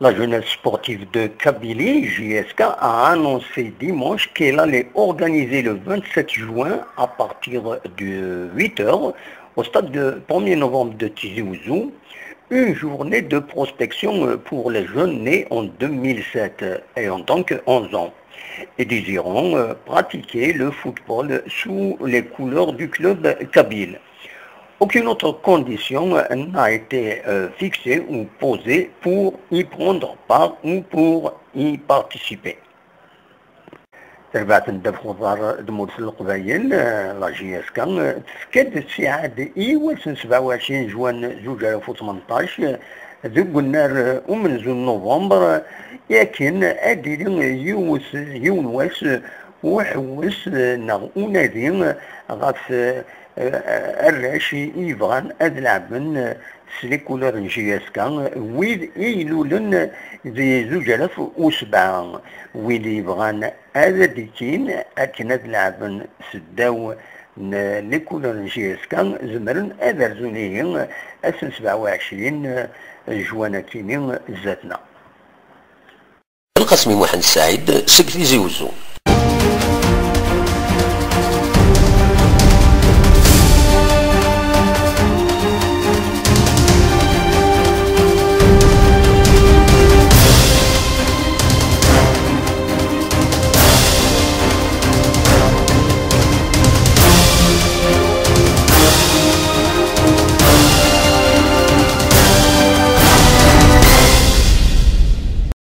La jeunesse sportive de Kabylie, JSK, a annoncé dimanche qu'elle allait organiser le 27 juin à partir de 8 heures au stade de 1er novembre de Tizi Ouzou une journée de prospection pour les jeunes nés en 2007 et en tant que 11 ans et désirant pratiquer le football sous les couleurs du club kabyle. Aucune autre condition n'a été fixée ou posée pour y prendre part ou pour y participer. تبعت ندفع دموس القبايل لا جي اس كان تفكد الساعة إيوا 27 جوان 2018 ذوق النار ومن زون نوفمبر لكن أدير يونس وحوس نادي غاف الراشي يبغان أدلعبن سليكولر جي اس كان ويد إيلولن ذي 2007 ويد يبغان هذا ديكين أكن أدلعبن سداو ليكولر جي اس كان زمرن أدرزونيين أسن 27 جواناتينين زاتنا القسمي محمد السعيد سكتي زيوزو.